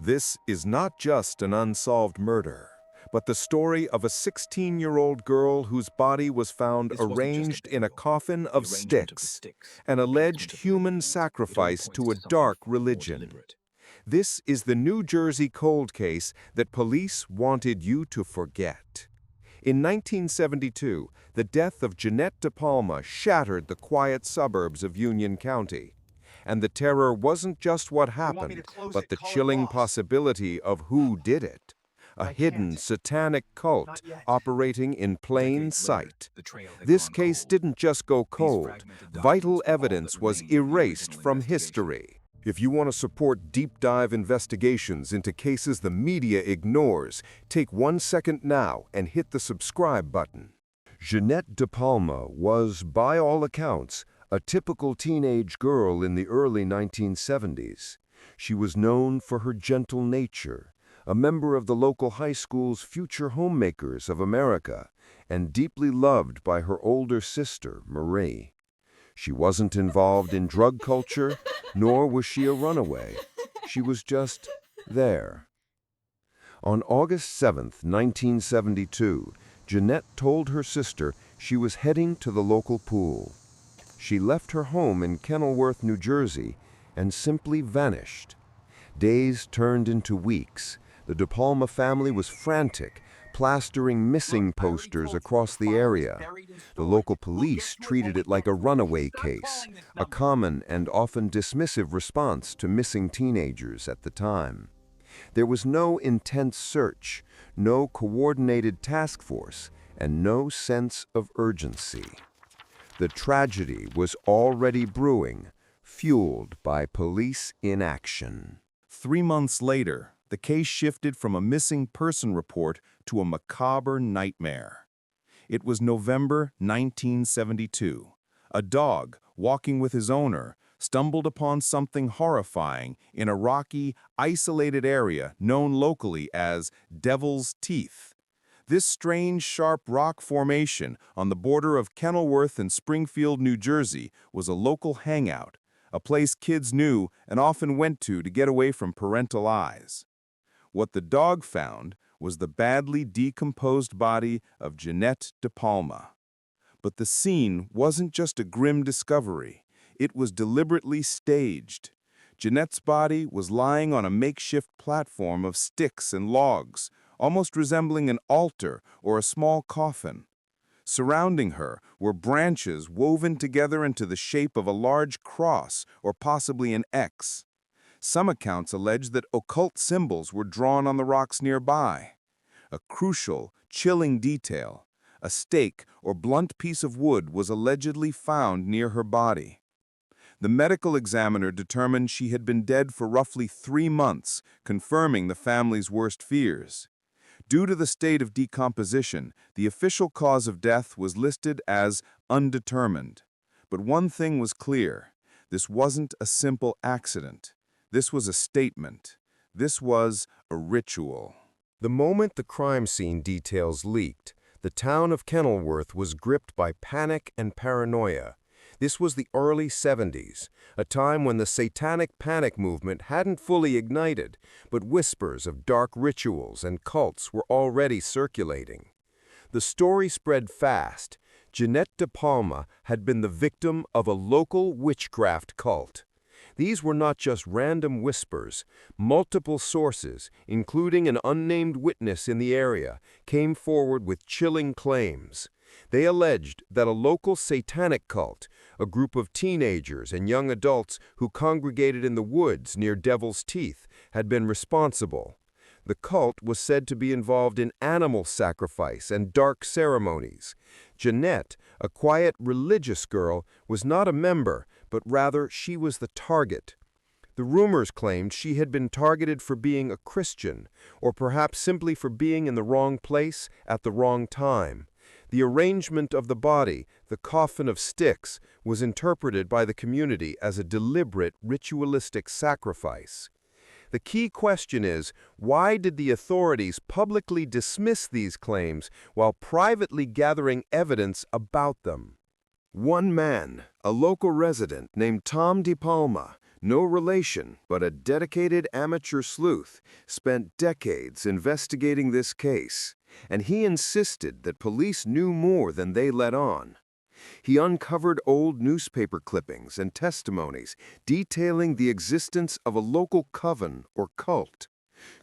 This is not just an unsolved murder, but the story of a 16-year-old girl whose body was found arranged in a coffin of sticks, an alleged human sacrifice to a dark religion. This is the New Jersey cold case that police wanted you to forget. In 1972, the death of Jeannette DePalma shattered the quiet suburbs of Union County. And the terror wasn't just what happened, but the chilling possibility of who did it. A hidden satanic cult operating in plain sight. This case didn't just go cold. Vital evidence was erased from history. If you want to support deep dive investigations into cases the media ignores, take 1 second now and hit the subscribe button. Jeannette DePalma was, by all accounts, a typical teenage girl in the early 1970s. She was known for her gentle nature, a member of the local high school's Future Homemakers of America, and deeply loved by her older sister, Marie. She wasn't involved in drug culture, nor was she a runaway. She was just there. On August 7, 1972, Jeannette told her sister she was heading to the local pool. She left her home in Kenilworth, New Jersey, and simply vanished. Days turned into weeks. The DePalma family was frantic, plastering missing posters across the area. The local police treated it like a runaway case, a common and often dismissive response to missing teenagers at the time. There was no intense search, no coordinated task force, and no sense of urgency. The tragedy was already brewing, fueled by police inaction. 3 months later, the case shifted from a missing person report to a macabre nightmare. It was November 1972. A dog, walking with his owner, stumbled upon something horrifying in a rocky, isolated area known locally as Devil's Teeth. This strange, sharp rock formation on the border of Kenilworth and Springfield, New Jersey, was a local hangout, a place kids knew and often went to get away from parental eyes. What the dog found was the badly decomposed body of Jeannette DePalma. But the scene wasn't just a grim discovery. It was deliberately staged. Jeannette's body was lying on a makeshift platform of sticks and logs, almost resembling an altar or a small coffin. Surrounding her were branches woven together into the shape of a large cross or possibly an X. Some accounts allege that occult symbols were drawn on the rocks nearby. A crucial, chilling detail, a stake or blunt piece of wood was allegedly found near her body. The medical examiner determined she had been dead for roughly 3 months, confirming the family's worst fears. Due to the state of decomposition, the official cause of death was listed as undetermined. But one thing was clear: this wasn't a simple accident. This was a statement. This was a ritual. The moment the crime scene details leaked, the town of Kenilworth was gripped by panic and paranoia. This was the early 70s, a time when the satanic panic movement hadn't fully ignited, but whispers of dark rituals and cults were already circulating. The story spread fast. Jeannette DePalma had been the victim of a local witchcraft cult. These were not just random whispers. Multiple sources, including an unnamed witness in the area, came forward with chilling claims. They alleged that a local satanic cult, a group of teenagers and young adults who congregated in the woods near Devil's Teeth, had been responsible. The cult was said to be involved in animal sacrifice and dark ceremonies. Jeannette, a quiet religious girl, was not a member, but rather she was the target. The rumors claimed she had been targeted for being a Christian, or perhaps simply for being in the wrong place at the wrong time. The arrangement of the body, the coffin of sticks, was interpreted by the community as a deliberate ritualistic sacrifice. The key question is, why did the authorities publicly dismiss these claims while privately gathering evidence about them? One man, a local resident named Tom DePalma, No relation, but a dedicated amateur sleuth, spent decades investigating this case, and he insisted that police knew more than they let on. He uncovered old newspaper clippings and testimonies detailing the existence of a local coven or cult.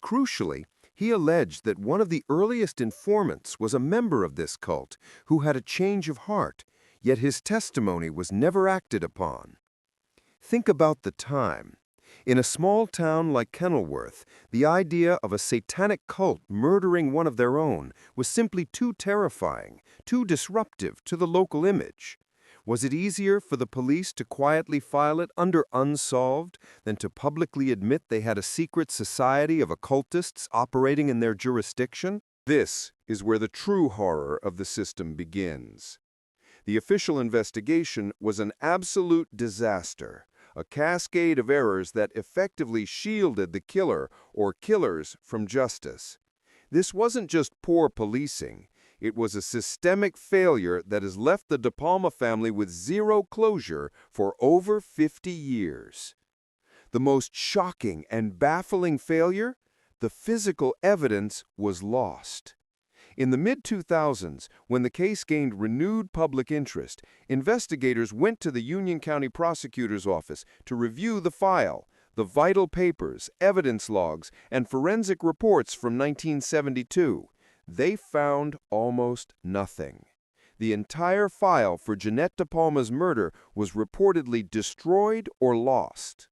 Crucially, he alleged that one of the earliest informants was a member of this cult who had a change of heart, yet his testimony was never acted upon. Think about the time. In a small town like Kenilworth, the idea of a satanic cult murdering one of their own was simply too terrifying, too disruptive to the local image. Was it easier for the police to quietly file it under unsolved than to publicly admit they had a secret society of occultists operating in their jurisdiction? This is where the true horror of the system begins. The official investigation was an absolute disaster, a cascade of errors that effectively shielded the killer or killers from justice. This wasn't just poor policing. It was a systemic failure that has left the DePalma family with zero closure for over 50 years. The most shocking and baffling failure? The physical evidence was lost. In the mid-2000s, when the case gained renewed public interest, investigators went to the Union County Prosecutor's Office to review the file, the vital papers, evidence logs, and forensic reports from 1972. They found almost nothing. The entire file for Jeannette DePalma's murder was reportedly destroyed or lost.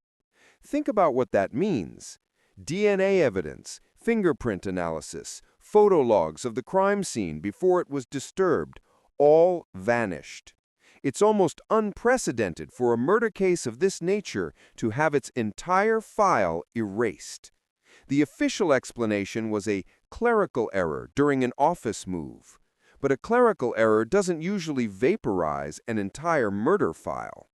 Think about what that means. DNA evidence, fingerprint analysis, photo logs of the crime scene before it was disturbed, all vanished. It's almost unprecedented for a murder case of this nature to have its entire file erased. The official explanation was a clerical error during an office move. But a clerical error doesn't usually vaporize an entire murder file.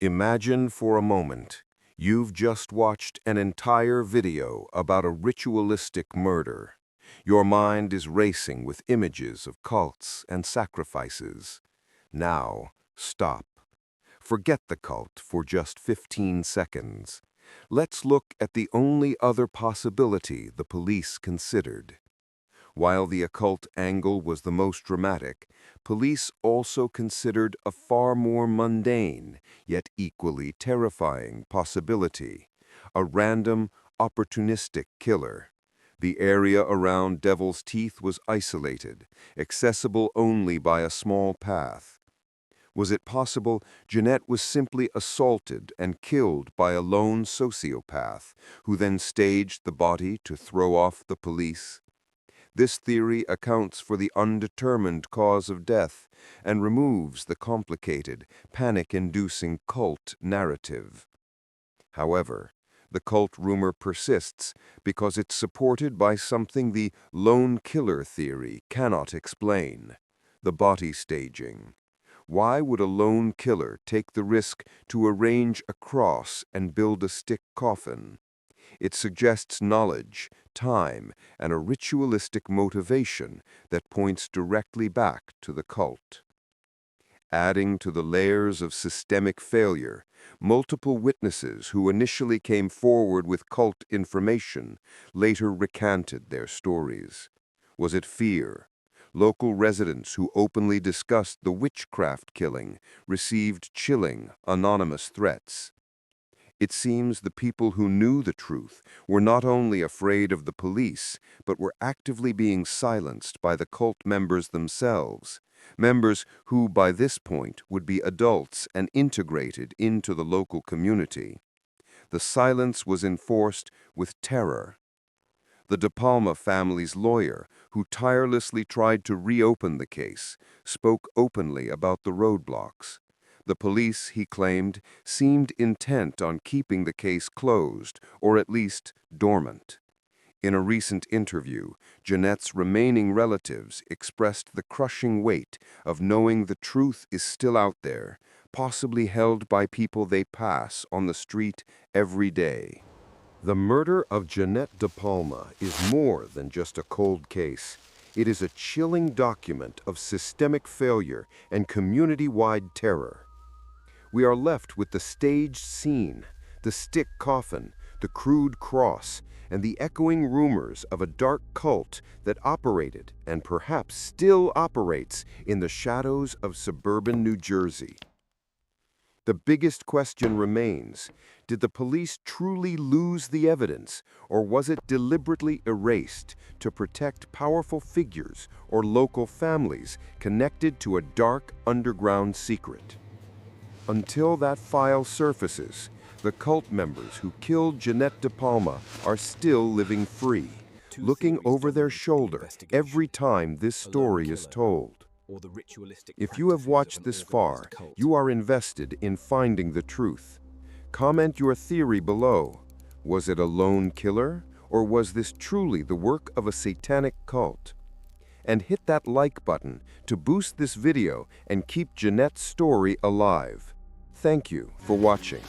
Imagine for a moment you've just watched an entire video about a ritualistic murder. Your mind is racing with images of cults and sacrifices. Now, stop. Forget the cult for just 15 seconds. Let's look at the only other possibility the police considered. While the occult angle was the most dramatic, police also considered a far more mundane, yet equally terrifying possibility: a random, opportunistic killer. The area around Devil's Teeth was isolated, accessible only by a small path. Was it possible Jeannette was simply assaulted and killed by a lone sociopath, who then staged the body to throw off the police? This theory accounts for the undetermined cause of death and removes the complicated, panic-inducing cult narrative. However, the cult rumor persists because it's supported by something the lone killer theory cannot explain: the body staging. Why would a lone killer take the risk to arrange a cross and build a stick coffin? It suggests knowledge, time, and a ritualistic motivation that points directly back to the cult. Adding to the layers of systemic failure, multiple witnesses who initially came forward with cult information later recanted their stories. Was it fear? Local residents who openly discussed the witchcraft killing received chilling, anonymous threats. It seems the people who knew the truth were not only afraid of the police, but were actively being silenced by the cult members themselves, members who by this point would be adults and integrated into the local community. The silence was enforced with terror. The DePalma family's lawyer, who tirelessly tried to reopen the case, spoke openly about the roadblocks. The police, he claimed, seemed intent on keeping the case closed, or at least dormant. In a recent interview, Jeannette's remaining relatives expressed the crushing weight of knowing the truth is still out there, possibly held by people they pass on the street every day. The murder of Jeannette DePalma is more than just a cold case. It is a chilling document of systemic failure and community-wide terror. We are left with the staged scene, The stick coffin, the crude cross, and the echoing rumors of a dark cult that operated, and perhaps still operates, in the shadows of suburban New Jersey. The biggest question remains, did the police truly lose the evidence, or was it deliberately erased to protect powerful figures or local families connected to a dark underground secret? Until that file surfaces, the cult members who killed Jeannette DePalma are still living free, looking over their shoulder every time this story is told. If you have watched this far, you are invested in finding the truth. Comment your theory below. Was it a lone killer, or was this truly the work of a satanic cult? And hit that like button to boost this video and keep Jeannette's story alive. Thank you for watching.